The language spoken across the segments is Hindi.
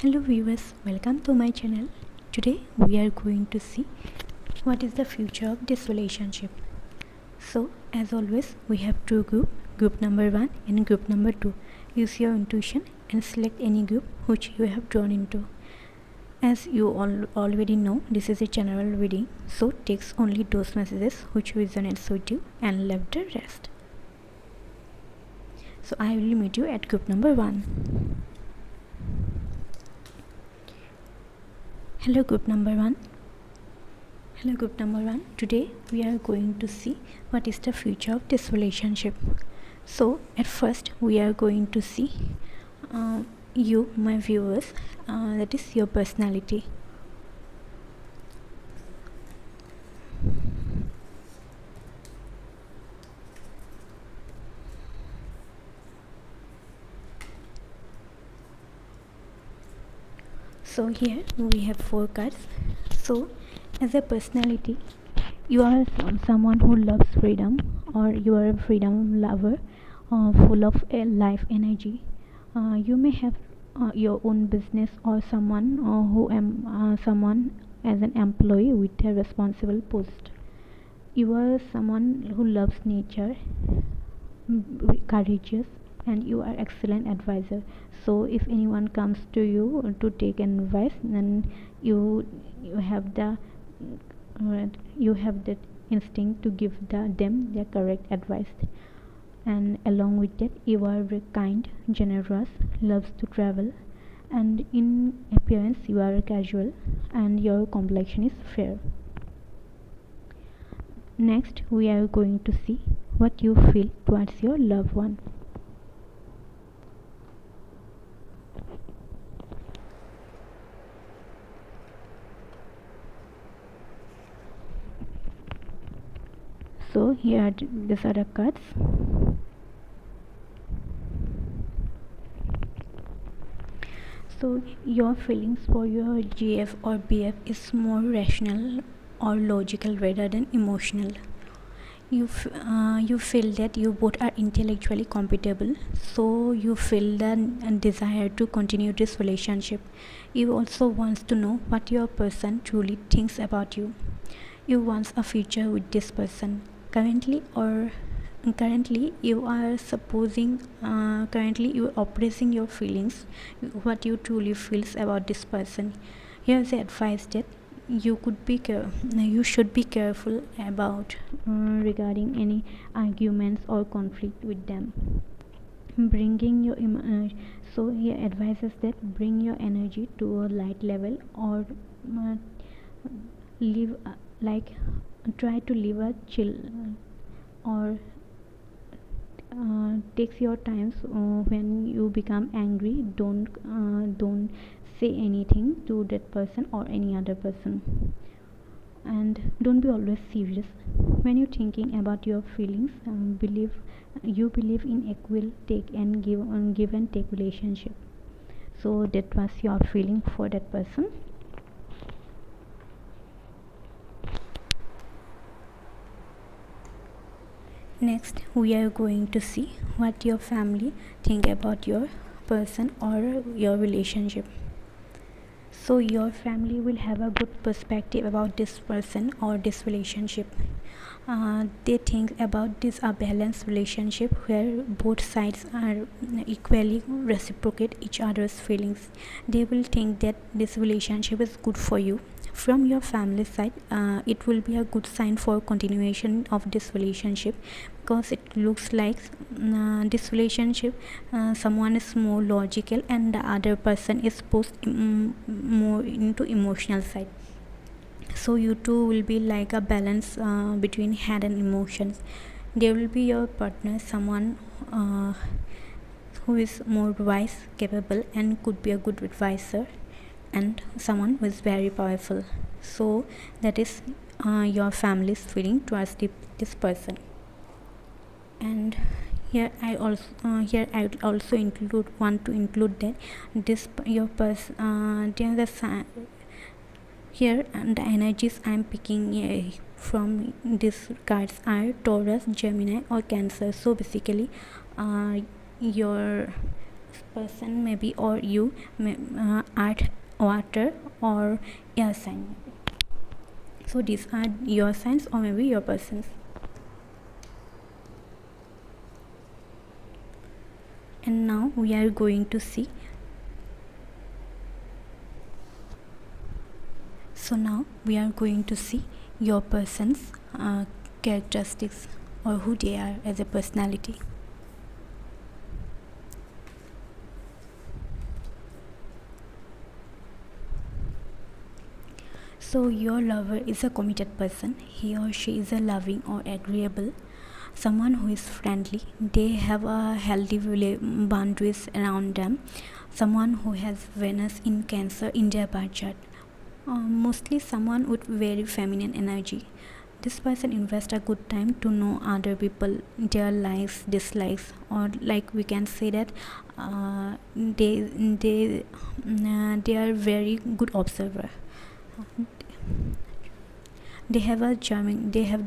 Hello viewers, welcome to my channel. Today we are going to see what is the future of this relationship. So as always we have two groups, group number 1 and group number 2. Use your intuition and select any group which you have drawn into. As you all already know, this is a general reading, so takes only those messages which resonates with you and leave the rest. So I will meet you at group number 1. Hello group number 1. Hello group number 1. Today we are going to see what is the future of this relationship. So at first we are going to see you, my viewers, that is your personality. So here we have 4 cards. So as a personality, you are someone who loves freedom, or you are a freedom lover, full of life energy. You may have your own business, or someone as an employee with a responsible post. You are someone who loves nature, courageous, and you are excellent advisor. So if anyone comes to you to take an advice, then you have the you have that instinct to give them the correct advice. And along with that, you are very kind, generous, loves to travel, and in appearance you are casual, and your complexion is fair. Next we are going to see what you feel towards your loved one. So here these are the cards. So your feelings for your GF or BF is more rational or logical rather than emotional. You feel that you both are intellectually compatible, so you feel the desire to continue this relationship. You also want to know what your person truly thinks about you. You want a future with this person. Currently you are oppressing your feelings, what you truly feels about this person. Here's the advice that you should be careful about regarding any arguments or conflict with them. Bringing your so he advises that bring your energy to a light level, or live try to live a chill, or takes your times. When you become angry, don't say anything to that person or any other person, and don't be always serious when you're thinking about your feelings. Believe in equal take and give and take relationship. So that was your feeling for that person. Next we are going to see what your family think about your person or your relationship. So your family will have a good perspective about this person or this relationship. They think about this a balanced relationship where both sides are equally reciprocate each other's feelings. They will think that this relationship is good for you. From your family side, it will be a good sign for continuation of this relationship, because it looks like this relationship, someone is more logical and the other person is more into emotional side. So you two will be like a balance between head and emotions. There will be your partner, someone who is more wise, capable, and could be a good advisor, and someone who is very powerful. So that is your family's feeling towards this person. And here I also want to include that this your person here, and the energies I'm picking from these cards are Taurus, Gemini, or Cancer. So basically your person maybe, or you earth, water, or air sign. So these are your signs or maybe your persons. And now we are going to see. So now we are going to see your person's characteristics, or who they are as a personality. So your lover is a committed person. He or she is a loving or agreeable, someone who is friendly. They have a healthy boundaries around them. Someone who has Venus in Cancer in their birth chart. Mostly someone with very feminine energy. This person invests a good time to know other people, their likes, dislikes, or like we can say that they are very good observer. They have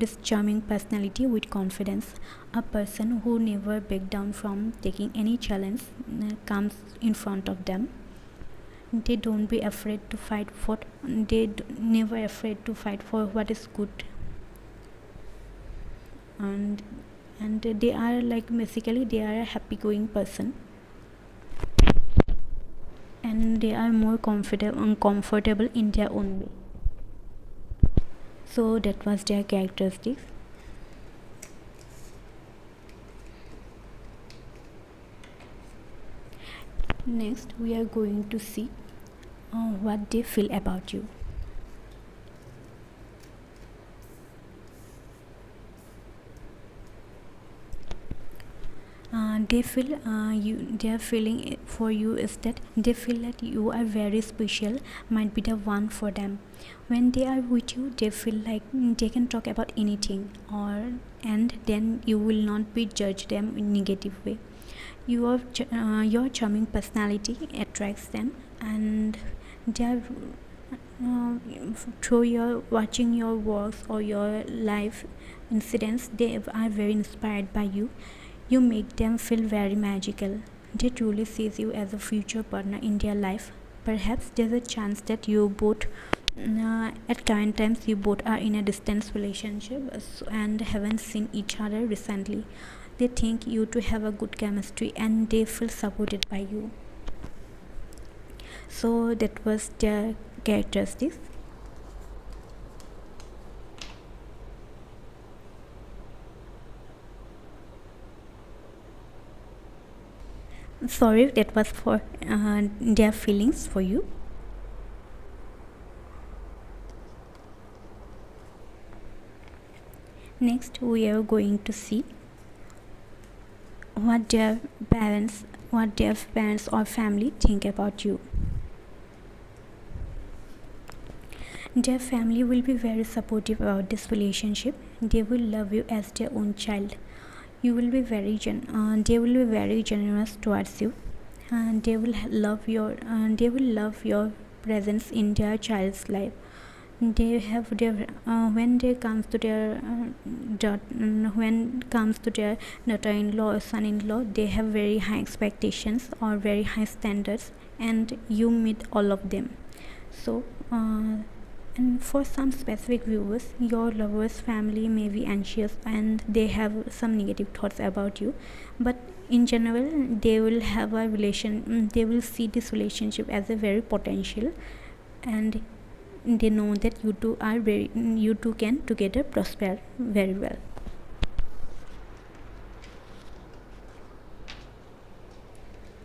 this charming personality with confidence. A person who never back down from taking any challenge comes in front of them. They don't be afraid to fight for. Never afraid to fight for what is good. And they are like, basically they are a happy going person, and they are more comfortable in their own way. So that was their characteristics. Next we are going to see what they feel about you. Their feeling for you is that they feel that you are very special, might be the one for them. When they are with you, they feel like they can talk about anything, and then you will not be judged them in negative way. Your charming personality attracts them, and they are through your watching your works or your life incidents, they are very inspired by you. You make them feel very magical. They truly see you as a future partner in their life. Perhaps there's a chance that you both at current times you both are in a distance relationship and haven't seen each other recently. They think you two have a good chemistry and they feel supported by you. So that was their characteristics. Sorry, that was for their feelings for you. Next we are going to see what their parents or family think about you. Their family will be very supportive about this relationship. They will love you as their own child. You will be they will be very generous towards you, and they will love your presence in their child's life. They have their when they comes to their when comes to their daughter-in-law or son-in-law, they have very high expectations or very high standards, and you meet all of them. So and for some specific viewers, your lover's family may be anxious and they have some negative thoughts about you, but in general they will have a they will see this relationship as a very potential, and they know that you two can together prosper very well.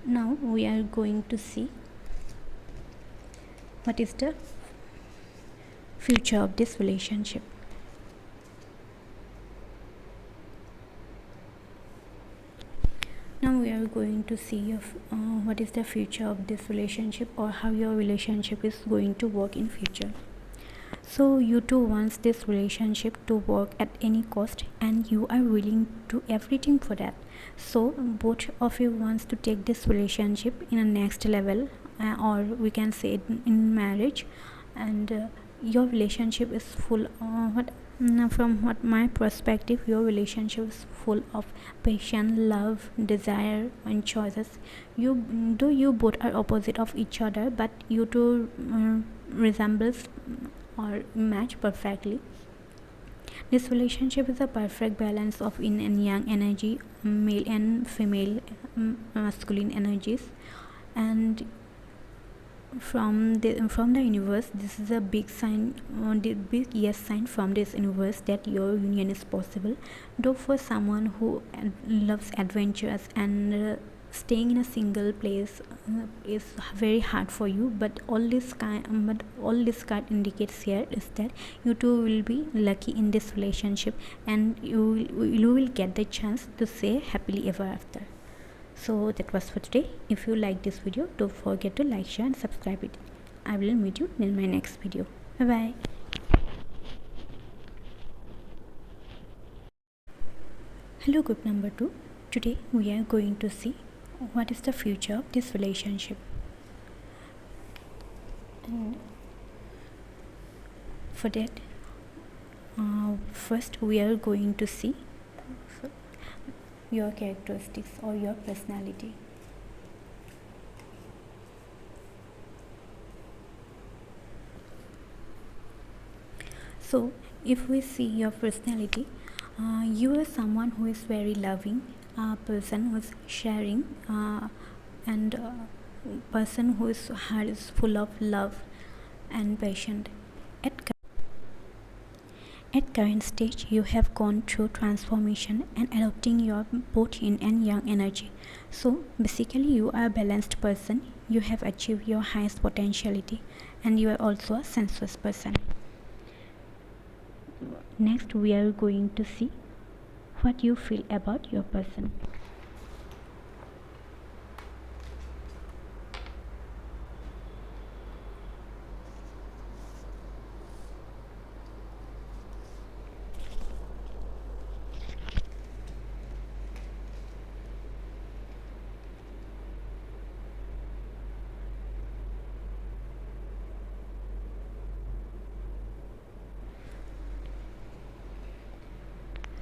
Now we are going to see what is the future of this relationship. Now we are going to see what is the future of this relationship, or how your relationship is going to work in future. So you two wants this relationship to work at any cost, and you are willing to do everything for that. So both of you wants to take this relationship in a next level, or we can say in marriage, and your relationship is full Now, from what my perspective, your relationship is full of passion, love, desire, and choices. You both are opposite of each other, but you two resembles or match perfectly. This relationship is a perfect balance of yin and yang energy, male and female, masculine energies, and from the universe, this is a big sign, the big yes sign from this universe that your union is possible. Though for someone who loves adventures and staying in a single place is very hard for you, but all this card indicates here is that you two will be lucky in this relationship, and you will get the chance to say happily ever after. So that was for today. If you like this video, don't forget to like, share and subscribe it. I will meet you in my next video. Bye bye. Hello group number 2. Today we are going to see what is the future of this relationship. And for that, first we are going to see your characteristics or your personality. So if we see your personality, you are someone who is very loving, person who is sharing, and person whose heart is full of love and passion. At current stage, you have gone through transformation and adopting your both yin and yang energy. So basically you are a balanced person, you have achieved your highest potentiality, and you are also a sensuous person. Next we are going to see what you feel about your person.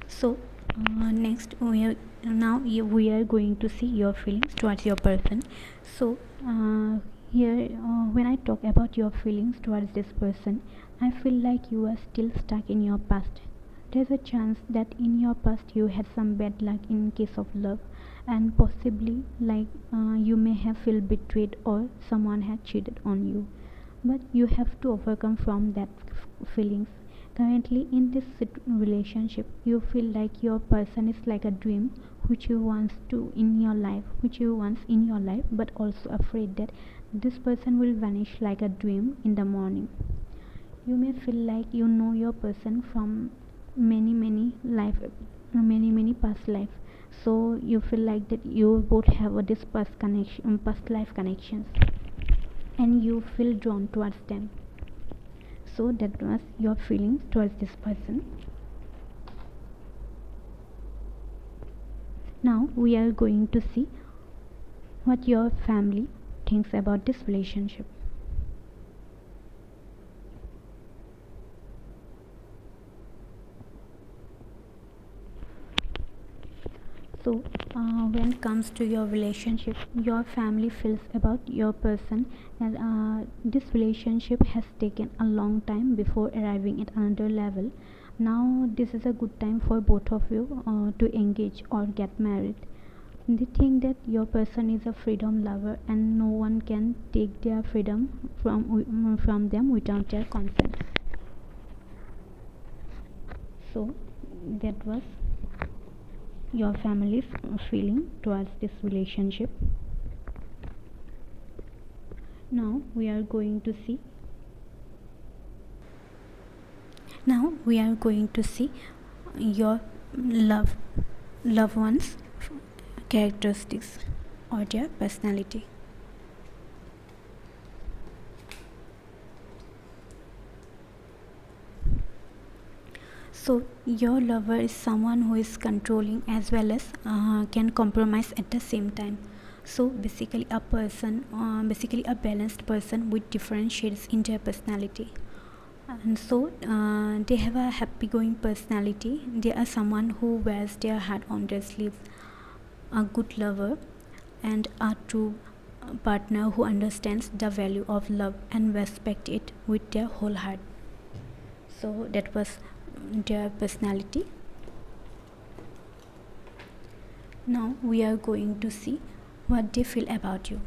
So next we are going to see your feelings towards your person. So here when I talk about your feelings towards this person, I feel like you are still stuck in your past. There's a chance that in your past you had some bad luck in case of love, and possibly like you may have felt betrayed or someone had cheated on you, but you have to overcome from that feelings. Currently in this relationship, you feel like your person is like a dream which you want in your life, but also afraid that this person will vanish like a dream in the morning. You may feel like you know your person from many past life, so you feel like that you both have this past life connections, and you feel drawn towards them. So that was your feelings towards this person. Now we are going to see what your family thinks about this relationship. So when it comes to your relationship, your family feels about your person, and this relationship has taken a long time before arriving at another level. Now this is a good time for both of you to engage or get married. They think that your person is a freedom lover, and no one can take their freedom from them without their consent. So that was your family's feeling towards this relationship. Now we are going to see your loved ones characteristics or their personality. So your lover is someone who is controlling as well as can compromise at the same time. So basically a balanced person with different shades in their personality. And so they have a happy going personality. They are someone who wears their heart on their sleeve, a good lover, and a true partner who understands the value of love and respect it with their whole heart. So that was their personality. Now we are going to see what they feel about you.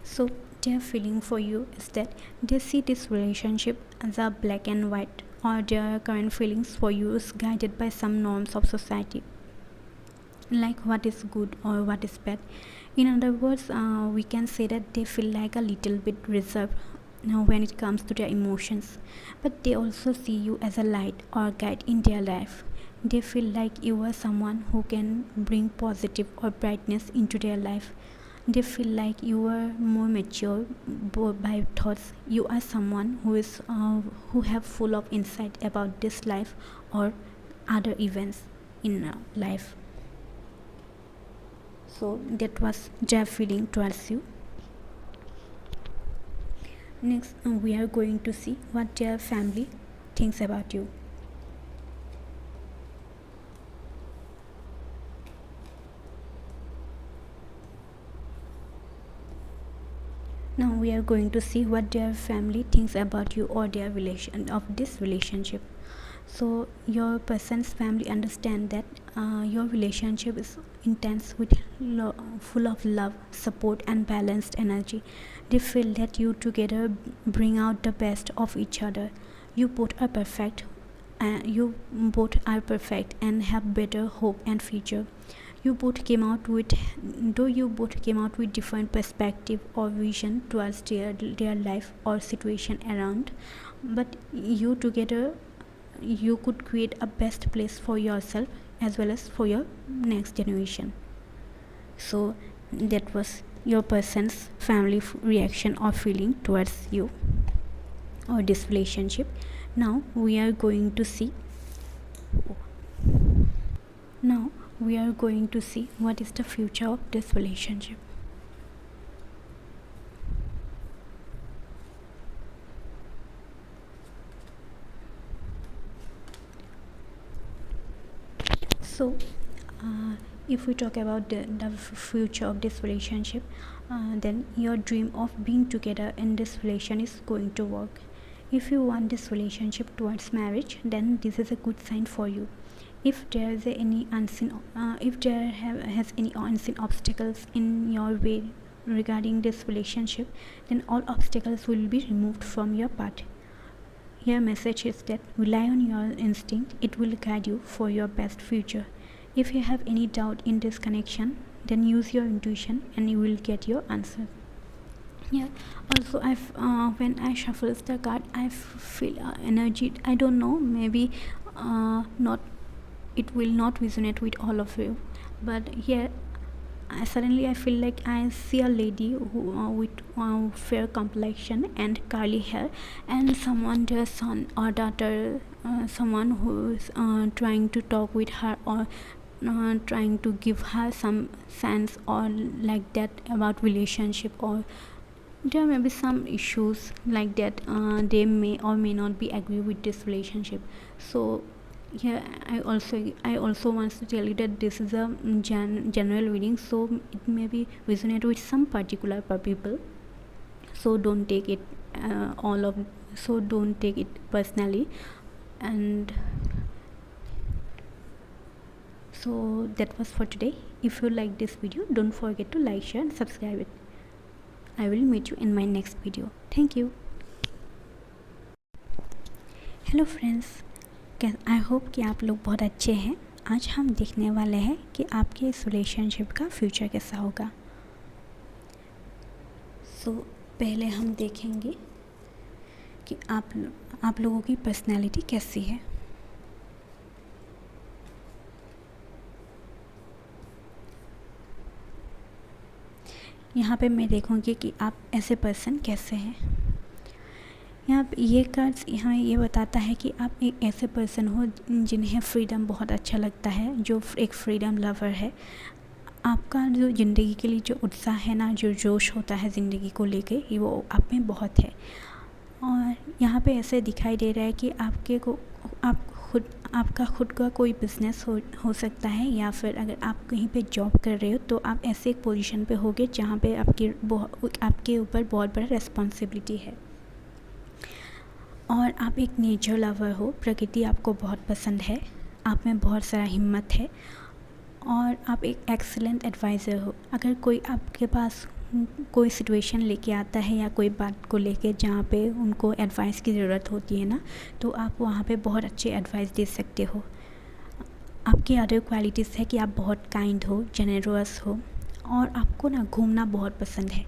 So their feeling for you is that they see this relationship as a black and white, or their current feelings for you is guided by some norms of society, like what is good or what is bad. In other words, we can say that they feel like a little bit reserved now when it comes to their emotions, but they also see you as a light or guide in their life. They feel like you are someone who can bring positive or brightness into their life. They feel like you are more mature by thoughts. You are someone who have full of insight about this life or other events in life. So that was their feeling towards you. Next, we are going to see what their family thinks about you. Now we are going to see what their family thinks about you or their relation of this relationship. So your person's family understand that your relationship is intense with full of love, support and balanced energy. They feel that you together bring out the best of each other. You both are perfect and have better hope and future. You both came out with different perspective or vision towards their life or situation around, but you together you could create a best place for yourself as well as for your next generation. So that was your person's family reaction or feeling towards you or this relationship. Now we are going to see what is the future of this relationship. So if we talk about the future of this relationship, then your dream of being together in this relation is going to work. If you want this relationship towards marriage, then this is a good sign for you. If there is any unseen obstacles in your way regarding this relationship, then all obstacles will be removed from your path. Your message is that rely on your instinct, it will guide you for your best future. If you have any doubt in this connection, then use your intuition and you will get your answer. Yeah, also when I shuffle the card, I feel energy. I don't know, maybe not, it will not resonate with all of you, but here suddenly I feel like I see a lady who with fair complexion and curly hair, and someone, their son or daughter, someone who is trying to talk with her or trying to give her some sense or like that about relationship, or there may be some issues like that. They may or may not be agree with this relationship. So here I also want to tell you that this is a general reading, so it may be resonate with some particular people, so don't take it don't take it personally. And so that was for today. If you like this video, don't forget to like, share and subscribe it. I will meet you in my next video. Thank you. Hello friends, I hope कि आप लोग बहुत अच्छे हैं। आज हम देखने वाले हैं कि आपके इस रिलेशनशिप का फ्यूचर कैसा होगा। सो पहले हम देखेंगे कि आप लोगों की पर्सनालिटी कैसी है। यहाँ पे मैं देखूँगी कि आप ऐसे पर्सन कैसे हैं। यहाँ ये कार्ड्स हमें ये बताता है कि आप एक ऐसे पर्सन हो जिन्हें फ्रीडम बहुत अच्छा लगता है, जो एक फ्रीडम लवर है। आपका जो ज़िंदगी के लिए जो उत्साह है ना, जो जोश होता है ज़िंदगी को लेके, ये वो आप में बहुत है। और यहाँ पे ऐसे दिखाई दे रहा है कि आपका खुद का कोई बिज़नेस हो सकता है, या फिर अगर आप कहीं पे जॉब कर रहे हो तो आप ऐसे एक पोजीशन पे होगे जहाँ पे आपके ऊपर बहुत बड़ा रिस्पॉन्सिबिलिटी है। और आप एक नेचर लवर हो, प्रकृति आपको बहुत पसंद है, आप में बहुत सारा हिम्मत है, और आप एक एक्सीलेंट एडवाइज़र हो। अगर कोई आपके पास कोई सिचुएशन लेके आता है या कोई बात को लेके जहाँ पे उनको एडवाइस की ज़रूरत होती है ना, तो आप वहाँ पे बहुत अच्छे एडवाइस दे सकते हो। आपकी अदर क्वालिटीज़ है कि आप बहुत काइंड हो, जेनरस हो, और आपको ना घूमना बहुत पसंद है।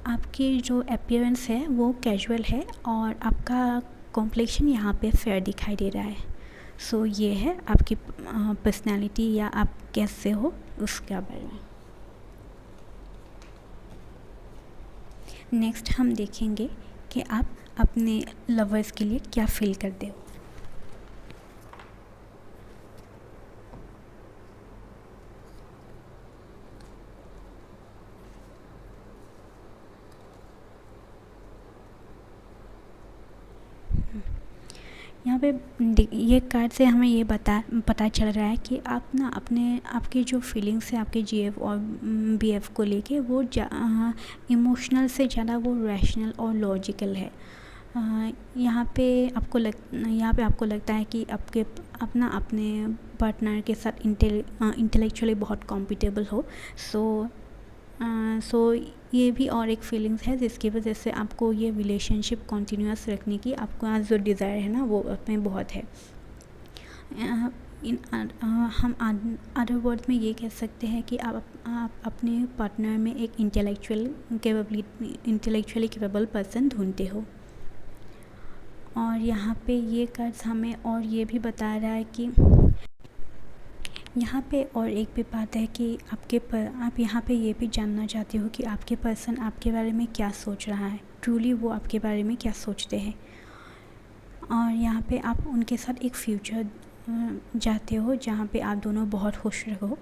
आपकी जो अपीयरेंस है वो कैजुअल है, और आपका कॉम्प्लेक्शन यहाँ पे फेयर दिखाई दे रहा है। सो ये है आपकी पर्सनालिटी, या आप कैसे हो उसके बारे में। नेक्स्ट हम देखेंगे कि आप अपने लवर्स के लिए क्या फील करते हो। यहाँ पे ये कार्ड से हमें ये पता चल रहा है कि आप ना आपकी जो फीलिंग्स है आपके जीएफ और बीएफ को लेके, वो इमोशनल से ज़्यादा वो रैशनल और लॉजिकल है। यहाँ पे आपको लगता है कि आप ना अपने पार्टनर के साथ इंटेलेक्चुअली बहुत कॉम्पिटेबल हो। सो ये भी और एक फीलिंग्स है जिसकी वजह से आपको ये रिलेशनशिप कंटिन्यूअस रखने की आपका जो डिज़ायर है ना, वो अपने बहुत है। हम अदर वर्ड में ये कह सकते हैं कि आप अपने पार्टनर में एक इंटेलेक्चुअली केपेबल पर्सन ढूंढते हो। और यहाँ पे ये कार्ड्स हमें और ये भी बता रहा है कि यहाँ पे और एक भी बात है कि आप यहाँ पे ये भी जानना चाहते हो कि आपके पर्सन आपके बारे में क्या सोच रहा है, ट्रूली वो आपके बारे में क्या सोचते हैं। और यहाँ पे आप उनके साथ एक फ्यूचर चाहते हो जहाँ पे आप दोनों बहुत खुश रहो।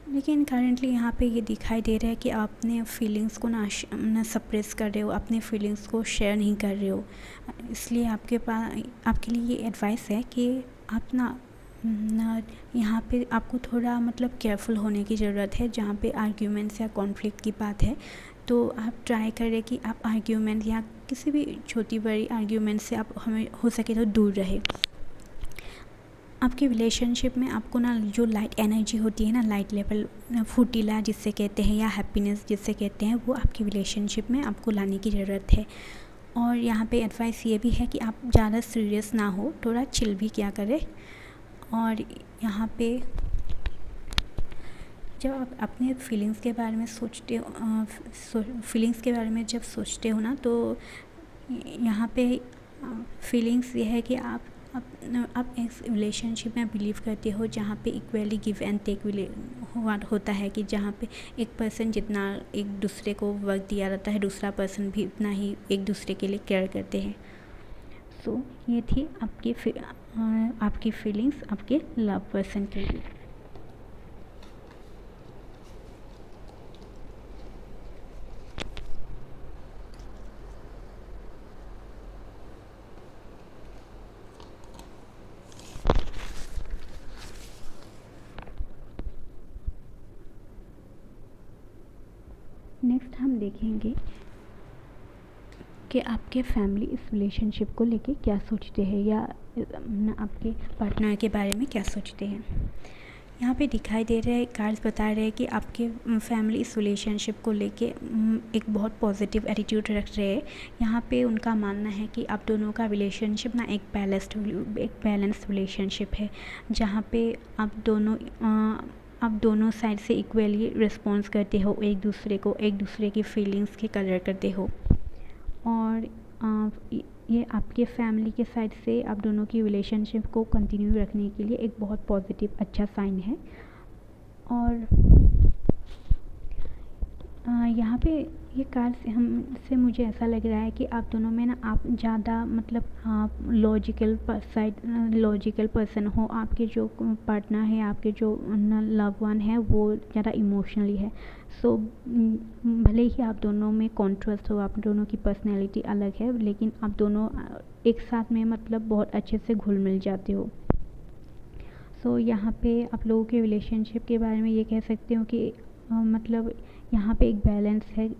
लेकिन करेंटली यहाँ पे ये दिखाई दे रहा है कि आप अपने फीलिंग्स को ना सप्रेस कर रहे हो, अपने फीलिंग्स को शेयर नहीं कर रहे हो। इसलिए आपके लिए ये एडवाइस है कि आप ना यहाँ पे आपको थोड़ा केयरफुल होने की ज़रूरत है। जहाँ पे आर्ग्यूमेंट्स या कॉन्फ्लिक्ट की बात है तो आप ट्राई करें कि आप आर्ग्यूमेंट या किसी भी छोटी बड़ी आर्ग्यूमेंट से आप हमें हो सके तो दूर रहे। आपके रिलेशनशिप में आपको ना जो लाइट एनर्जी होती है ना, लाइट लेवल, फुर्तीला जिससे कहते हैं, या हैप्पीनेस जिससे कहते हैं, वो आपकी रिलेशनशिप में आपको लाने की ज़रूरत है। और यहाँ पे एडवाइस ये भी है कि आप ज़्यादा सीरियस ना हो, थोड़ा चिल भी क्या करें। और यहाँ पे जब आप अपने फीलिंग्स के बारे में जब सोचते हो ना, तो यहाँ पे फीलिंग्स ये है कि आप एक रिलेशनशिप में बिलीव करते हो जहाँ पे इक्वली गिव एंड टेक होता है, कि जहाँ पे एक पर्सन जितना एक दूसरे को वक्त दिया जाता है, दूसरा पर्सन भी उतना ही एक दूसरे के लिए केयर करते हैं। सो ये थी आपकी फीलिंग्स आपके लव पर्सन के लिए। नेक्स्ट हम देखेंगे कि आपके फैमिली इस रिलेशनशिप को लेके क्या सोचते हैं, या आपके पार्टनर के बारे में क्या सोचते हैं। यहाँ पे दिखाई दे रहे हैं, कार्ड्स बता रहे हैं कि आपके फैमिली इस रिलेशनशिप को लेके एक बहुत पॉजिटिव एटीट्यूड रख रहे हैं। यहाँ पे उनका मानना है कि आप दोनों का रिलेशनशिप ना एक बैलेंस्ड रिलेशनशिप है, जहाँ पे आप दोनों साइड से इक्वली रिस्पॉन्स करते हो, एक दूसरे की फीलिंग्स की कदर करते हो। और ये आपके फैमिली के साइड से आप दोनों की रिलेशनशिप को कंटिन्यू रखने के लिए एक बहुत पॉजिटिव अच्छा साइन है। और यहाँ पे ये कार्ड से हमसे मुझे ऐसा लग रहा है कि आप दोनों में ना आप ज़्यादा मतलब आप लॉजिकल पर्सन हो। आपके जो पार्टनर है, आपके जो लव वन है, वो ज़्यादा इमोशनली है। सो भले ही आप दोनों में कॉन्ट्रास्ट हो, आप दोनों की पर्सनैलिटी अलग है, लेकिन आप दोनों एक साथ में मतलब बहुत अच्छे से घुल मिल जाते हो। सो यहाँ पे आप लोगों के रिलेशनशिप के बारे में ये कह सकते हो कि मतलब यहाँ पे एक बैलेंस है।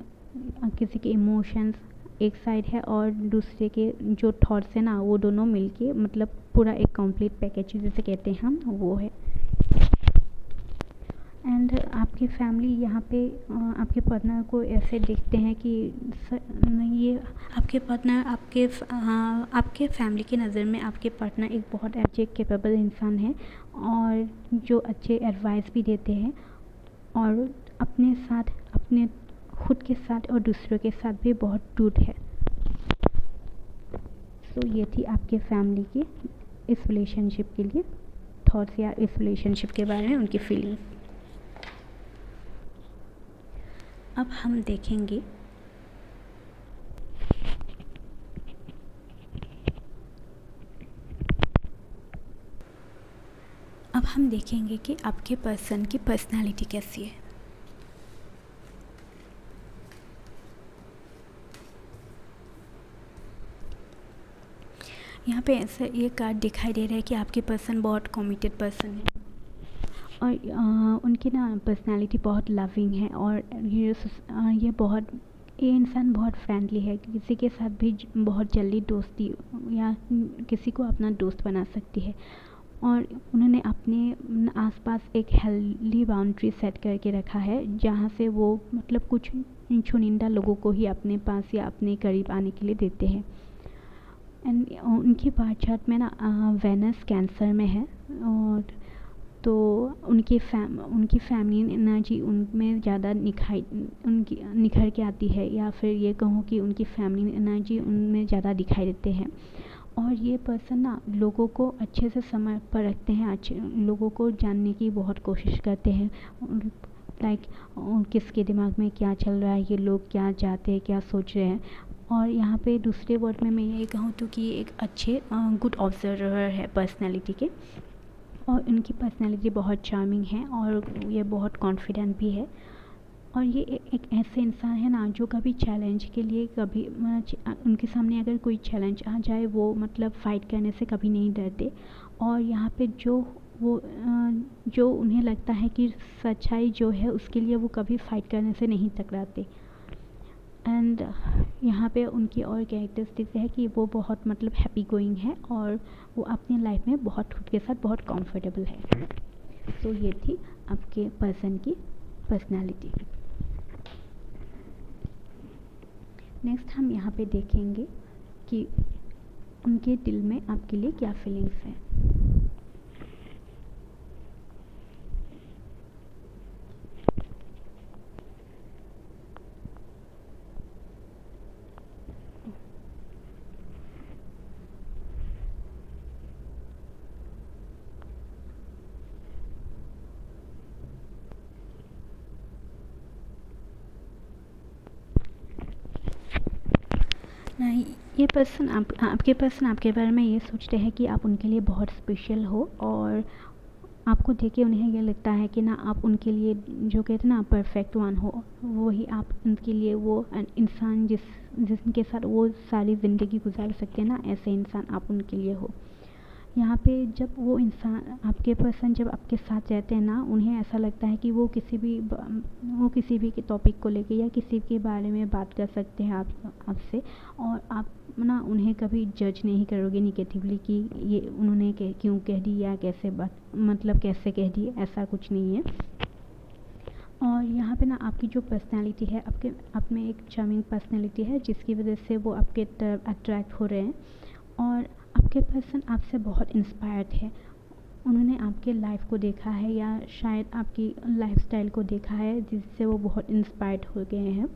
किसी के इमोशंस एक साइड है और दूसरे के जो थॉट्स है ना, वो दोनों मिलके मतलब पूरा एक कंप्लीट पैकेज जिसे कहते हैं हम, वो है। एंड आपकी फैमिली यहाँ पे आपके पार्टनर को ऐसे देखते हैं कि ये आपके पार्टनर आपके फैमिली की नज़र में आपके पार्टनर एक बहुत अच्छे कैपेबल इंसान है और जो अच्छे एडवाइस भी देते हैं और अपने साथ, अपने खुद के साथ और दूसरों के साथ भी बहुत ट्रूथ है। सो ये थी आपके फैमिली की इस रिलेशनशिप के लिए थॉट्स या इस रिलेशनशिप के बारे में उनकी फीलिंग्स। अब हम देखेंगे कि आपके पर्सन की पर्सनालिटी कैसी है। यहाँ पे ऐसा ये कार्ड दिखाई दे रहा है कि आपके पर्सन बहुत कमिटेड पर्सन है और उनकी ना पर्सनालिटी बहुत लविंग है और ये इंसान बहुत फ्रेंडली है। किसी के साथ भी बहुत जल्दी दोस्ती या किसी को अपना दोस्त बना सकती है और उन्होंने अपने आसपास एक हेल्दी बाउंड्री सेट करके रखा है, जहाँ से वो मतलब कुछ चुनिंदा लोगों को ही अपने पास या अपने करीब आने के लिए देते हैं। एंड उनकी बात चार्ट में ना वेनस कैंसर में है और तो उनकी फैमिली एनर्जी उनमें ज़्यादा निखर के आती है, या फिर ये कहूँ कि उनकी फैमिली एनर्जी उनमें ज़्यादा दिखाई देते हैं। और ये पर्सन ना लोगों को अच्छे से समय पर रखते हैं, अच्छे लोगों को जानने की बहुत कोशिश करते हैं, लाइक किसके दिमाग में क्या चल रहा है, ये लोग क्या चाहते हैं, क्या सोच रहे हैं। और यहाँ पे दूसरे वर्ड में मैं ये कहूँ तो कि एक अच्छे गुड ऑब्जर्वर है पर्सनैलिटी के, और इनकी पर्सनैलिटी बहुत चार्मिंग है और ये बहुत कॉन्फिडेंट भी है। और ये एक ऐसे इंसान है ना जो कभी चैलेंज के लिए कभी उनके सामने अगर कोई चैलेंज आ जाए वो मतलब फ़ाइट करने से कभी नहीं डरते। और यहाँ पे जो उन्हें लगता है कि सच्चाई जो है उसके लिए वो कभी फ़ाइट करने से नहीं टकराते। एंड यहाँ पे उनकी और कैरेक्टरिस्टिक है कि वो बहुत मतलब हैप्पी गोइंग है और वो अपनी लाइफ में बहुत खुद के साथ बहुत कंफर्टेबल है। तो ये थी आपके पर्सन की पर्सनालिटी। नेक्स्ट हम यहाँ पे देखेंगे कि उनके दिल में आपके लिए क्या फीलिंग्स हैं। नहीं, ये पर्सन आपके पर्सन आपके बारे में ये सोचते हैं कि आप उनके लिए बहुत स्पेशल हो और आपको देख के उन्हें ये लगता है कि ना आप उनके लिए जो कहते हैं ना परफेक्ट वन हो, वही आप उनके लिए वो इंसान जिसके साथ वो सारी ज़िंदगी गुजार सकते हैं ना, ऐसे इंसान आप उनके लिए हो। यहाँ पे जब वो इंसान आपके पर्सन जब आपके साथ रहते हैं ना, उन्हें ऐसा लगता है कि वो किसी भी टॉपिक को लेके या किसी के बारे में बात कर सकते हैं आपसे, और आप ना उन्हें कभी जज नहीं करोगे निगेटिवली कि ये उन्होंने क्यों कह दी या कैसे बात मतलब कैसे कह दी, ऐसा कुछ नहीं है। और यहाँ पे ना आपकी जो पर्सनैलिटी है, आप में एक चार्मिंग पर्सनैलिटी है जिसकी वजह से वो आपके तरफ अट्रैक्ट हो रहे हैं। और आपके पर्सन आपसे बहुत इंस्पायर्ड है। उन्होंने आपके लाइफ को देखा है या शायद आपकी लाइफस्टाइल को देखा है जिससे वो बहुत इंस्पायर्ड हो गए हैं।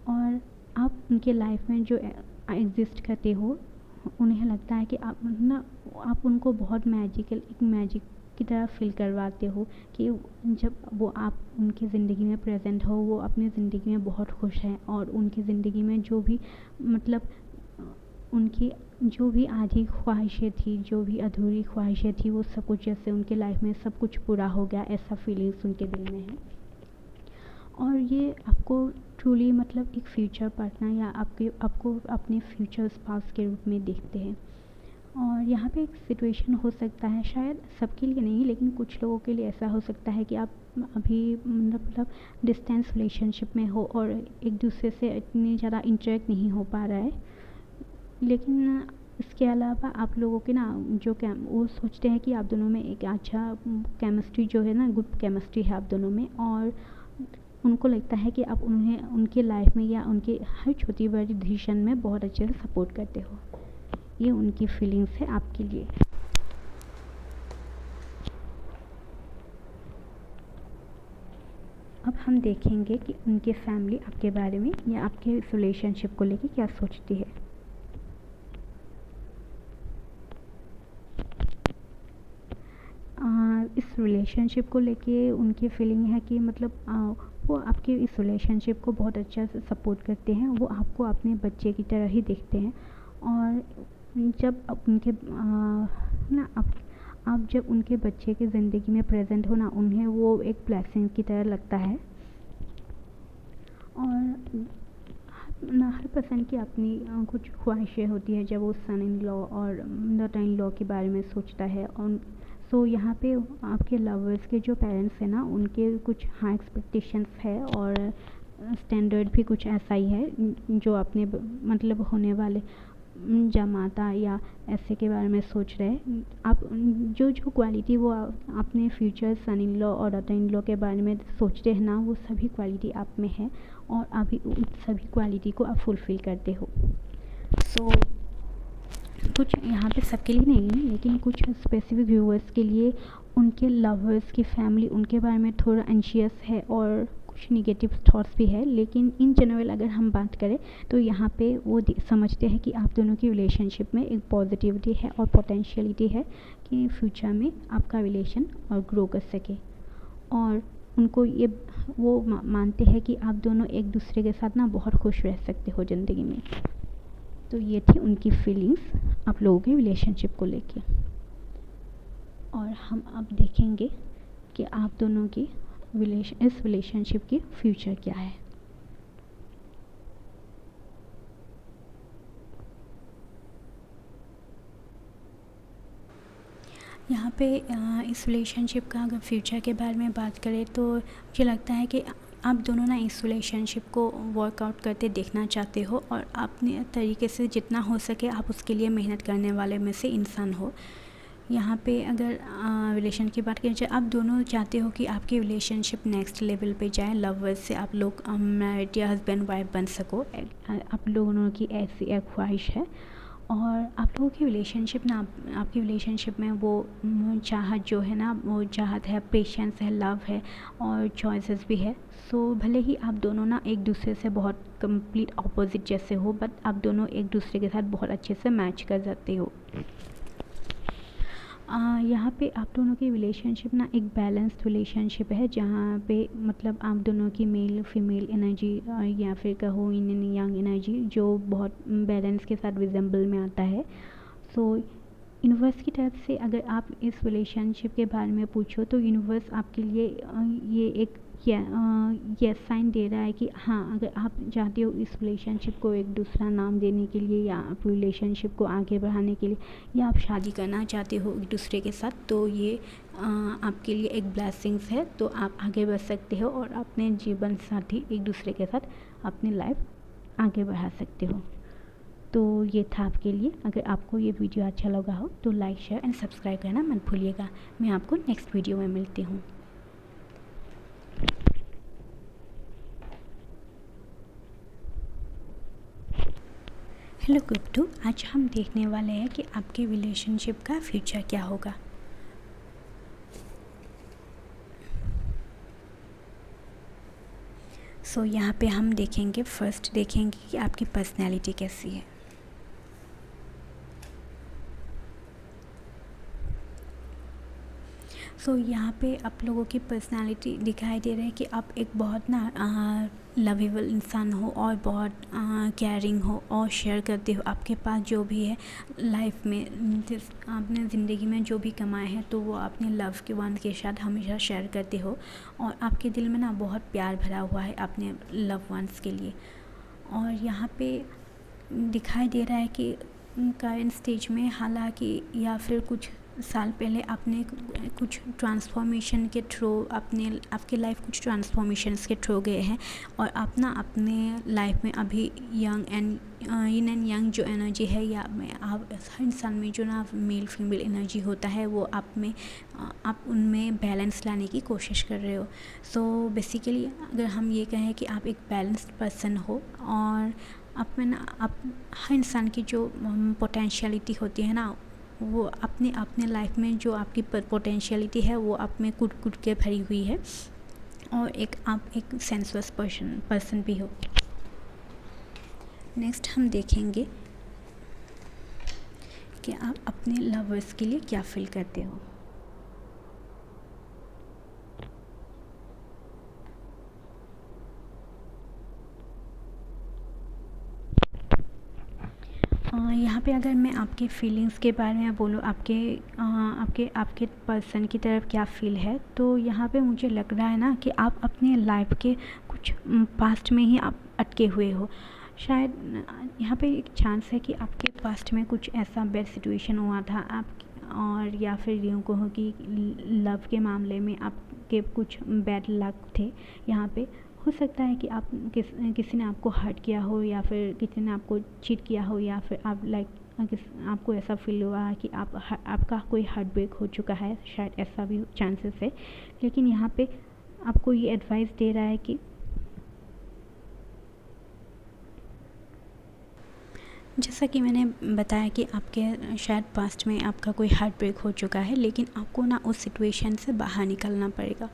और आप उनके लाइफ में जो एग्जिस्ट करते हो, उन्हें लगता है कि आप उनको बहुत एक मैजिक की तरह फील करवाते हो कि जब वो आप उनकी ज़िंदगी में प्रेजेंट हो, वो अपनी ज़िंदगी में बहुत खुश हैं और उनकी ज़िंदगी में जो भी मतलब उनकी जो भी आधी ख्वाहिशें थी, जो भी अधूरी ख्वाहिशें थी, वो सब कुछ जैसे उनके लाइफ में सब कुछ पूरा हो गया, ऐसा फीलिंग्स उनके दिल में है। और ये आपको ट्रूली मतलब एक फ्यूचर पार्टनर या आपको अपने फ्यूचर स्पाउस के रूप में देखते हैं। और यहाँ पे एक सिचुएशन हो सकता है, शायद सबके लिए नहीं लेकिन कुछ लोगों के लिए ऐसा हो सकता है कि आप अभी मतलब डिस्टेंस रिलेशनशिप में हो और एक दूसरे से इतनी ज़्यादा इंटरेक्ट नहीं हो पा रहा है, लेकिन इसके अलावा आप लोगों के ना जो वो सोचते हैं कि आप दोनों में एक अच्छा केमिस्ट्री जो है ना, गुड केमिस्ट्री है आप दोनों में, और उनको लगता है कि आप उन्हें उनके लाइफ में या उनके हर छोटी बड़ी डिसीजन में बहुत अच्छे से सपोर्ट करते हो। ये उनकी फीलिंग्स है आपके लिए। अब हम देखेंगे कि उनके फैमिली आपके बारे में या आपके इस रिलेशनशिप को लेके क्या सोचती है। इस रिलेशनशिप को लेके उनकी फीलिंग है कि मतलब वो आपके इस रिलेशनशिप को बहुत अच्छा से सपोर्ट करते हैं, वो आपको अपने बच्चे की तरह ही देखते हैं। और जब उनके ना आप जब उनके बच्चे की ज़िंदगी में प्रेजेंट हो ना, उन्हें वो एक ब्लेसिंग की तरह लगता है। और ना हर पर्सन की अपनी कुछ ख्वाहिशें होती है जब वो सन इन लॉ और डॉटर इन लॉ के बारे में सोचता है। और सो यहाँ पे आपके लवर्स के जो पेरेंट्स हैं ना, उनके कुछ हाई एक्सपेक्टेशंस है और स्टैंडर्ड भी कुछ ऐसा ही है जो अपने मतलब होने वाले जमाता या ऐसे के बारे में सोच रहे हैं। आप जो जो क्वालिटी वो अपने फ्यूचर सन इन लॉ और डॉटर इन लॉ के बारे में सोचते हैं ना, वो सभी क्वालिटी आप में है और अभी उन सभी क्वालिटी को आप फुलफ़िल करते हो। सो कुछ यहाँ पे सबके लिए नहीं है लेकिन कुछ स्पेसिफिक व्यूअर्स के लिए उनके लवर्स की फैमिली उनके बारे में थोड़ा एंशियस है और कुछ निगेटिव थॉट्स भी है। लेकिन इन जनरल अगर हम बात करें तो यहाँ पे वो समझते हैं कि आप दोनों की रिलेशनशिप में एक पॉजिटिविटी है और पोटेंशियलिटी है कि फ्यूचर में आपका रिलेशन और ग्रो कर सके। और उनको ये वो मानते हैं कि आप दोनों एक दूसरे के साथ ना बहुत खुश रह सकते हो ज़िंदगी में। तो ये थी उनकी फीलिंग्स आप लोगों के रिलेशनशिप को लेके। और हम अब देखेंगे कि आप दोनों की इस रिलेशनशिप की फ्यूचर क्या है। यहाँ पे इस रिलेशनशिप का अगर फ्यूचर के बारे में बात करें तो मुझे लगता है कि आप दोनों ना इस रिलेशनशिप को वर्कआउट करते देखना चाहते हो और अपने तरीके से जितना हो सके आप उसके लिए मेहनत करने वाले में से इंसान हो। यहाँ पे अगर रिलेशन की बात करें, आप दोनों चाहते हो कि आपकी रिलेशनशिप नेक्स्ट लेवल पे जाए, लवर्स से आप लोग मैरिड या हस्बैंड वाइफ बन सको, आप दोनों की ऐसी एक ख्वाहिश है। और आप लोगों की रिलेशनशिप ना आपकी रिलेशनशिप में वो चाहत जो है ना, वो चाहत है, पेशेंस है, लव है और चॉइसेस भी है। सो भले ही आप दोनों ना एक दूसरे से बहुत कंप्लीट ऑपोजिट जैसे हो, बट आप दोनों एक दूसरे के साथ बहुत अच्छे से मैच कर जाते हो। यहाँ पे आप दोनों की रिलेशनशिप ना एक बैलेंस्ड रिलेशनशिप है जहाँ पे मतलब आप दोनों की मेल फीमेल एनर्जी या फिर कहो इन यंग एनर्जी जो बहुत बैलेंस के साथ रिजेंबल में आता है। सो यूनिवर्स की तरफ से अगर आप इस रिलेशनशिप के बारे में पूछो तो यूनिवर्स आपके लिए ये एक ये साइन दे रहा है कि हाँ, अगर आप चाहते हो इस रिलेशनशिप को एक दूसरा नाम देने के लिए या आप रिलेशनशिप को आगे बढ़ाने के लिए या आप शादी करना चाहते हो एक दूसरे के साथ, तो ये आपके लिए एक ब्लेसिंग्स है। तो आप आगे बढ़ सकते हो और अपने जीवन साथी एक दूसरे के साथ अपनी लाइफ आगे बढ़ा सकते हो। तो ये था आपके लिए। अगर आपको ये वीडियो अच्छा लगा हो तो लाइक शेयर एंड सब्सक्राइब करना मत भूलिएगा। मैं आपको नेक्स्ट वीडियो में मिलती हूँ। हेलो ग्रुप 2, आज हम देखने वाले हैं कि आपके रिलेशनशिप का फ्यूचर क्या होगा। सो यहाँ पे हम देखेंगे, फर्स्ट देखेंगे कि आपकी पर्सनैलिटी कैसी है। सो यहाँ पे आप लोगों की पर्सनालिटी दिखाई दे रही है कि आप एक बहुत ना लवेबल इंसान हो और बहुत केयरिंग हो और शेयर करते हो। आपके पास जो भी है लाइफ में, जिस आपने ज़िंदगी में जो भी कमाए हैं तो वो अपने लव के वन के साथ हमेशा शेयर करते हो और आपके दिल में ना बहुत प्यार भरा हुआ है अपने लव वंस के लिए। और यहाँ पे दिखाई दे रहा है कि करंट स्टेज में, हालांकि या फिर कुछ साल पहले आपने कुछ ट्रांसफॉर्मेशन के थ्रू आपके लाइफ कुछ ट्रांसफॉर्मेशंस के थ्रू गए हैं और आप ना अपने लाइफ में अभी young and in and young जो एनर्जी है या आप हर इंसान में जो ना मेल फीमेल एनर्जी होता है वो आप उनमें बैलेंस लाने की कोशिश कर रहे हो। सो बेसिकली अगर हम ये कहें कि आप एक बैलेंस्ड पर्सन हो और आप में ना आप हर इंसान की जो पोटेंशियलिटी होती है ना, वो अपने लाइफ में जो आपकी पोटेंशियलिटी है वो आप में कूट कूट के भरी हुई है और आप एक सेंसुअस पर्सन भी हो। नेक्स्ट हम देखेंगे कि आप अपने लवर्स के लिए क्या फील करते हो। यहाँ पे अगर मैं आपके फीलिंग्स के बारे में बोलूँ, आपके पर्सन की तरफ क्या फ़ील है, तो यहाँ पे मुझे लग रहा है ना कि आप अपने लाइफ के कुछ पास्ट में ही आप अटके हुए हो। शायद यहाँ पे एक चांस है कि आपके पास्ट में कुछ ऐसा बैड सिचुएशन हुआ था आप, और या फिर यूँ कहो कि लव के मामले में आपके कुछ बैड लक थे। यहाँ पे हो सकता है कि आप किसी ने आपको हर्ट किया हो या फिर किसी ने आपको चीट किया हो या फिर आपको ऐसा फील हुआ है कि आपका कोई हार्ट ब्रेक हो चुका है, शायद ऐसा भी चांसेस है। लेकिन यहाँ पे आपको ये एडवाइस दे रहा है कि जैसा कि मैंने बताया कि आपके शायद पास्ट में आपका कोई हार्ट ब्रेक हो चुका है, लेकिन आपको ना उस सिचुएशन से बाहर निकलना पड़ेगा।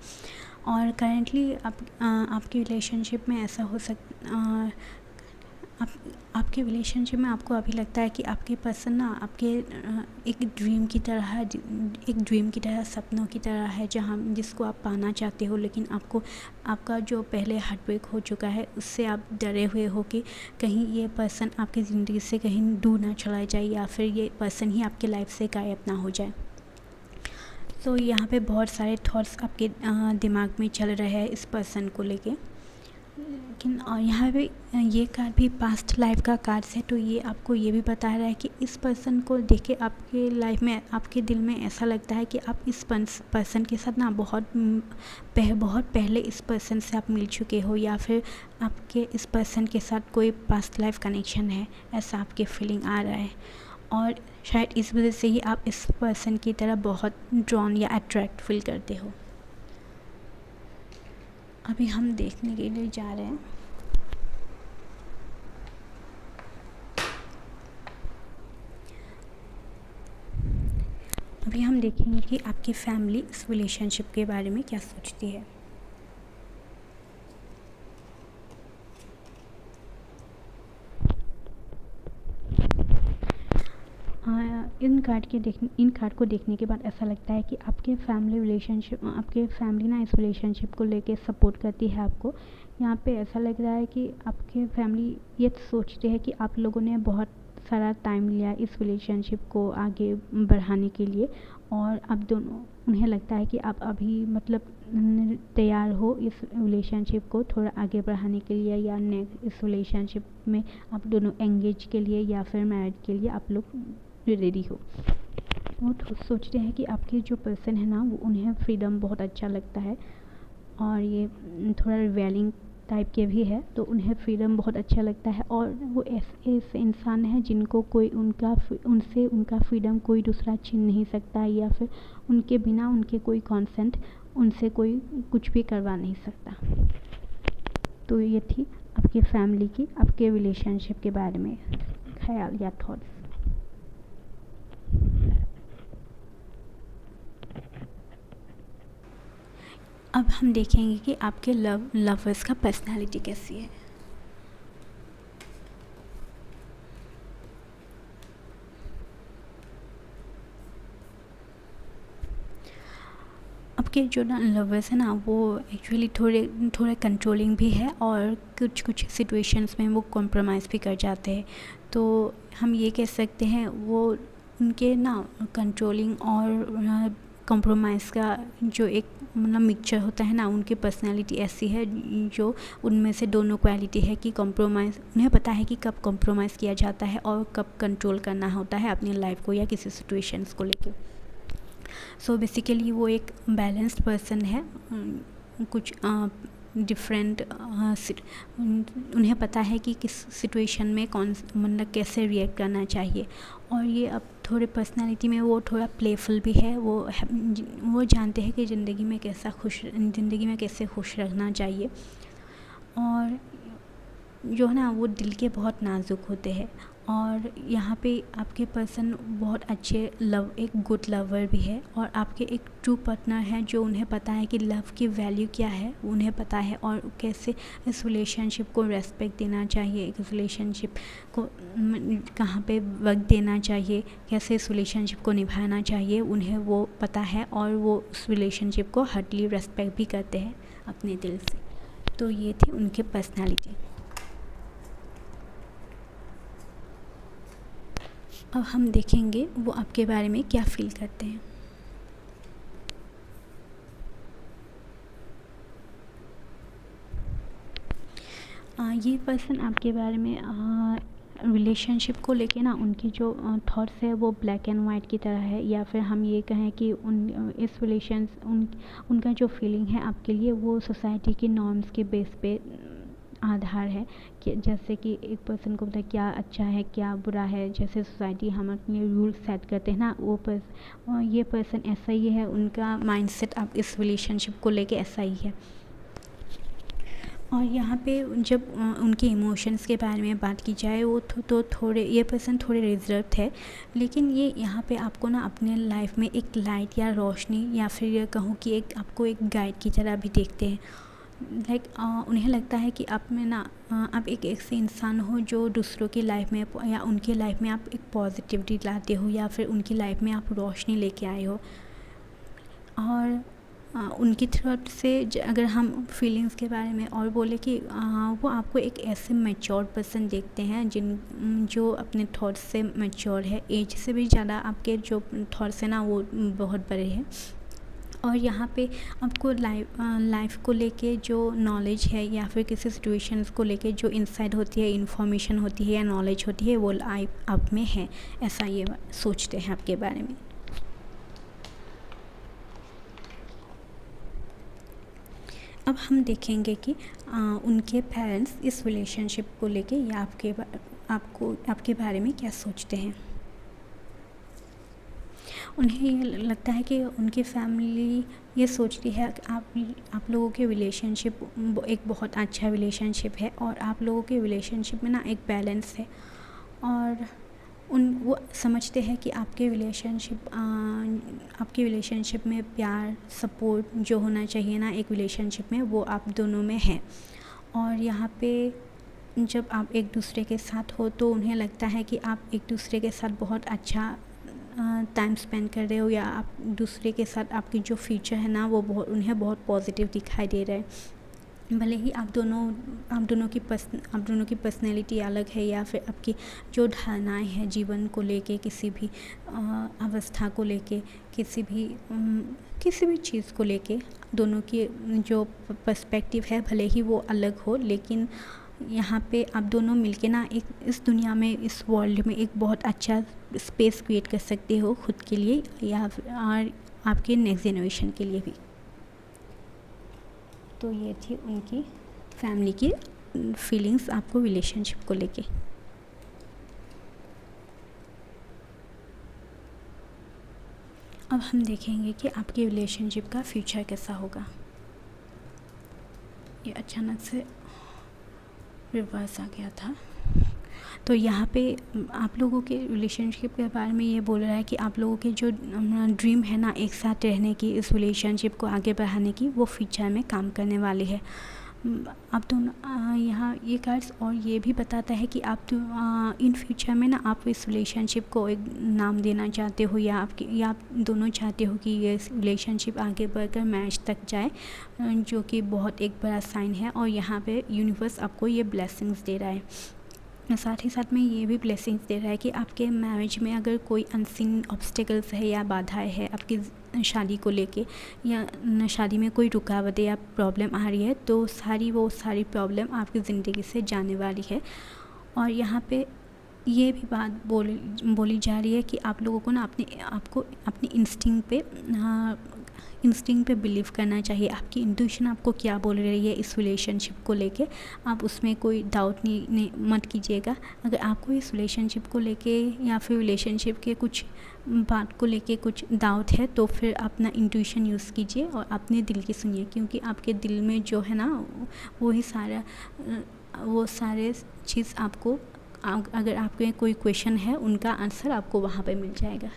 और करेंटली आपकी रिलेशनशिप में ऐसा हो आपके रिलेशनशिप में आपको अभी लगता है कि आपके पर्सन ना आपके एक ड्रीम की तरह सपनों की तरह है, जिसको आप पाना चाहते हो, लेकिन आपका जो पहले हार्ट ब्रेक हो चुका है उससे आप डरे हुए हो कि कहीं ये पर्सन आपकी ज़िंदगी से कहीं दूर ना चला जाए या फिर ये पर्सन ही आपके लाइफ से गायब ना हो जाए। तो यहाँ पे बहुत सारे थॉट्स आपके दिमाग में चल रहे हैं इस पर्सन को लेके। लेकिन यहाँ पे ये कार्ड भी पास्ट लाइफ का कार्ड है, तो ये आपको ये भी बता रहा है कि इस पर्सन को देख के आपके लाइफ में आपके दिल में ऐसा लगता है कि आप इस पर्सन के साथ ना बहुत पहले इस पर्सन से आप मिल चुके हो या फिर आपके इस पर्सन के साथ कोई पास्ट लाइफ कनेक्शन है, ऐसा आपके फीलिंग आ रहा है। और शायद इस वजह से ही आप इस पर्सन की तरह बहुत ड्रॉन या अट्रैक्ट फील करते हो। अभी हम देखने के लिए जा रहे हैं अभी हम देखेंगे कि आपकी फैमिली इस रिलेशनशिप के बारे में क्या सोचती है। इन कार्ड को देखने के बाद ऐसा लगता है कि आपके फैमिली ना इस रिलेशनशिप को लेके सपोर्ट करती है आपको। यहाँ पे ऐसा लग रहा है कि आपके फैमिली ये सोचते हैं कि आप लोगों ने बहुत सारा टाइम लिया इस रिलेशनशिप को आगे बढ़ाने के लिए, और उन्हें लगता है कि आप अभी मतलब तैयार हो इस रिलेशनशिप को थोड़ा आगे बढ़ाने के लिए, या नेक्स्ट इस रिलेशनशिप में आप दोनों एंगेज के लिए या फिर मैरिज के लिए आप लोग रेडी हो। वो सोचते हैं कि आपके जो पर्सन है ना, वो उन्हें फ्रीडम बहुत अच्छा लगता है और ये थोड़ा रिवेलिंग टाइप के भी है, तो उन्हें फ्रीडम बहुत अच्छा लगता है। और वो ऐसे इंसान है जिनको कोई उनका फ्रीडम कोई दूसरा छीन नहीं सकता, या फिर उनके बिना उनके कोई कॉन्सेंट उनसे कोई कुछ भी करवा नहीं सकता। तो ये थी आपकी फैमिली की आपके रिलेशनशिप के बारे में ख्याल या थॉट्स। अब हम देखेंगे कि आपके लवर्स का पर्सनालिटी कैसी है। आपके जो ना लवर्स हैं ना वो एक्चुअली थोड़े कंट्रोलिंग भी है और कुछ कुछ सिचुएशंस में वो कॉम्प्रोमाइज़ भी कर जाते हैं। तो हम ये कह सकते हैं वो उनके ना कंट्रोलिंग और कॉम्प्रोमाइज़ का जो एक मतलब मिक्सचर होता है ना, उनकी पर्सनैलिटी ऐसी है जो उनमें से दोनों क्वालिटी है कि कॉम्प्रोमाइज़, उन्हें पता है कि कब कॉम्प्रोमाइज़ किया जाता है और कब कंट्रोल करना होता है अपनी लाइफ को या किसी सिचुएशंस को लेके। सो बेसिकली वो एक बैलेंस्ड पर्सन है। कुछ डिफरेंट उन्हें पता है कि किस सिचुएशन में कौन मतलब कैसे रिएक्ट करना चाहिए। और ये अब थोड़े पर्सनालिटी में वो थोड़ा प्लेफुल भी है। वो जानते हैं कि ज़िंदगी में कैसे खुश रहना चाहिए। और जो है ना वो दिल के बहुत नाजुक होते हैं। और यहाँ पे आपके पर्सन बहुत अच्छे एक गुड लवर भी है और आपके एक ट्रू पार्टनर है जो उन्हें पता है कि लव की वैल्यू क्या है, उन्हें पता है और कैसे इस रिलेशनशिप को रेस्पेक्ट देना चाहिए, इस रिलेशनशिप को कहाँ पे वक्त देना चाहिए, कैसे इस रिलेशनशिप को निभाना चाहिए, उन्हें वो पता है और वो उस रिलेशनशिप को हार्टली रेस्पेक्ट भी करते हैं अपने दिल से। तो ये थी उनकी पर्सनालिटी। अब हम देखेंगे वो आपके बारे में क्या फ़ील करते हैं। ये पर्सन आपके बारे में रिलेशनशिप को लेके ना उनकी जो थॉट्स है वो ब्लैक एंड वाइट की तरह है, या फिर हम ये कहें कि उनका जो फीलिंग है आपके लिए वो सोसाइटी की नॉर्म्स के बेस पे आधार है। कि जैसे कि एक पर्सन को पता है क्या अच्छा है क्या बुरा है, जैसे सोसाइटी हम अपने रूल सेट करते हैं ना, ये पर्सन ऐसा ही है। उनका माइंडसेट अब इस रिलेशनशिप को लेके ऐसा ही है। और यहाँ पे जब उनके इमोशंस के बारे में बात की जाए वो तो थोड़े ये पर्सन थोड़े रिजर्व है, लेकिन ये यहाँ पे आपको ना अपने लाइफ में एक लाइट या रोशनी या फिर ये कहूँ कि आपको एक गाइड की तरह भी देखते हैं। उन्हें लगता है कि आप में ना आप एक ऐसे इंसान हो जो दूसरों की लाइफ में या उनकी लाइफ में आप एक पॉजिटिविटी लाते हो या फिर उनकी लाइफ में आप रोशनी लेके आए हो। और उनकी तरफ से अगर हम फीलिंग्स के बारे में और बोले कि वो आपको एक ऐसे मैच्योर पर्सन देखते हैं जो अपने थॉट्स से मैच्योर है, एज से भी ज़्यादा आपके जो थॉट्स हैं ना वो बहुत बड़े हैं। और यहाँ पे आपको लाइफ को लेके जो नॉलेज है या फिर किसी सिचुएशंस को लेके जो इंसाइट होती है, इन्फॉर्मेशन होती है या नॉलेज होती है वो आप में है, ऐसा ये सोचते हैं आपके बारे में। अब हम देखेंगे कि उनके पेरेंट्स इस रिलेशनशिप को लेके या आपके बारे में क्या सोचते हैं। उन्हें ये लगता है कि उनकी फैमिली ये सोचती है कि आप लोगों के रिलेशनशिप एक बहुत अच्छा रिलेशनशिप है और आप लोगों के रिलेशनशिप में ना एक बैलेंस है। और वो समझते हैं कि आपके रिलेशनशिप में प्यार सपोर्ट जो होना चाहिए ना एक रिलेशनशिप में वो आप दोनों में है। और यहाँ पे जब आप एक दूसरे के साथ हो तो उन्हें लगता है कि आप एक दूसरे के साथ बहुत अच्छा टाइम स्पेंड कर रहे हो या आप दूसरे के साथ आपकी जो फ्यूचर है ना वो उन्हें बहुत पॉजिटिव दिखाई दे रहा है। भले ही आप दोनों की पर्सनैलिटी अलग है या फिर आपकी जो धारणाएं हैं जीवन को लेके, किसी भी अवस्था को लेके, किसी भी चीज़ को लेके, दोनों की जो पर्सपेक्टिव है भले ही वो अलग हो, लेकिन यहाँ पे आप दोनों मिलके ना एक इस दुनिया में इस वर्ल्ड में एक बहुत अच्छा स्पेस क्रिएट कर सकते हो खुद के लिए या और आपके नेक्स्ट जनरेशन के लिए भी। तो ये थी उनकी फैमिली की फीलिंग्स आपको रिलेशनशिप को लेके। अब हम देखेंगे कि आपके रिलेशनशिप का फ्यूचर कैसा होगा। ये अचानक से रिवर्स आ गया था। तो यहाँ पे आप लोगों के रिलेशनशिप के बारे में ये बोल रहा है कि आप लोगों के जो ड्रीम है ना एक साथ रहने की, इस रिलेशनशिप को आगे बढ़ाने की, वो फ्यूचर में काम करने वाली है। आप दोनों यहाँ ये कार्ड्स और ये भी बताता है कि आप इन फ्यूचर में ना आप इस रिलेशनशिप को एक नाम देना चाहते हो, या आप दोनों चाहते हो कि ये रिलेशनशिप आगे बढ़कर मैरिज तक जाए, जो कि बहुत एक बड़ा साइन है। और यहाँ पे यूनिवर्स आपको ये ब्लेसिंग्स दे रहा है। साथ ही साथ में ये भी ब्लेसिंग्स दे रहा है कि आपके मैरिज में अगर कोई अनसीन ऑब्स्टिकल्स है या बाधाएं है आपकी शादी को लेके, या शादी में कोई रुकावटें या प्रॉब्लम आ रही है, तो सारी प्रॉब्लम आपकी ज़िंदगी से जाने वाली है। और यहाँ पे ये भी बात बोली जा रही है कि आप लोगों को ना अपनी इंस्टिंक्ट पे बिलीव करना चाहिए। आपकी इंट्यूशन आपको क्या बोल रही है इस रिलेशनशिप को लेके, आप उसमें कोई डाउट नहीं मत कीजिएगा। अगर आपको इस रिलेशनशिप को लेके या फिर रिलेशनशिप के कुछ बात को लेके कुछ डाउट है, तो फिर अपना इंट्यूशन यूज़ कीजिए और अपने दिल की सुनिए, क्योंकि आपके दिल में जो है ना वो सारे चीज़ आपको, अगर आपके कोई क्वेश्चन है उनका आंसर आपको वहाँ पे मिल जाएगा।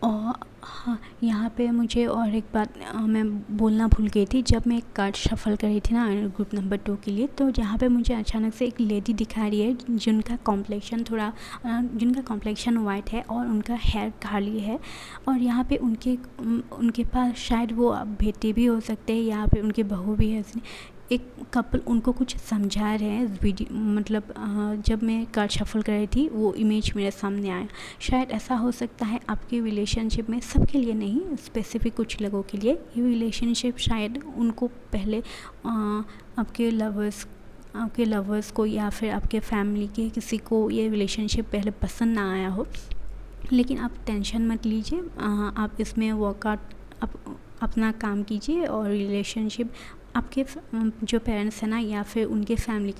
और हाँ, यहाँ पे मुझे और एक बात मैं बोलना भूल गई थी। जब मैं एक कार्ड शफल कर रही थी ना ग्रुप नंबर 2 के लिए, तो यहाँ पे मुझे अचानक से एक लेडी दिखा रही है जिनका कॉम्प्लेक्शन वाइट है और उनका हेयर कर्ली है। और यहाँ पे उनके पास शायद वो बेटे भी हो सकते हैं या फिर उनके बहू भी है। एक कपल उनको कुछ समझा रहे हैं वीडियो, मतलब जब मैं कार्ड शफल कर रही थी वो इमेज मेरे सामने आया। शायद ऐसा हो सकता है आपके रिलेशनशिप में, सबके लिए नहीं, स्पेसिफिक कुछ लोगों के लिए ये रिलेशनशिप शायद उनको पहले आपके लवर्स को या फिर आपके फैमिली के किसी को ये रिलेशनशिप पहले पसंद ना आया हो। लेकिन आप टेंशन मत लीजिए, आप इसमें वर्कआउट अपना काम कीजिए और रिलेशनशिप आपके जो पेरेंट्स हैं ना या फिर उनके फैमिली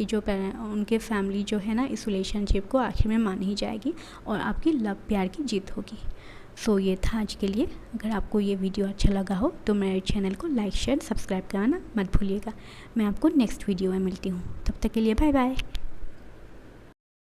जो है ना, इस रिलेशनशिप को आखिर में मान ही जाएगी और आपकी लव प्यार की जीत होगी। सो ये था आज के लिए। अगर आपको ये वीडियो अच्छा लगा हो तो मेरे चैनल को लाइक शेयर सब्सक्राइब करना मत भूलिएगा। मैं आपको नेक्स्ट वीडियो में मिलती हूँ, तब तक के लिए बाय बाय।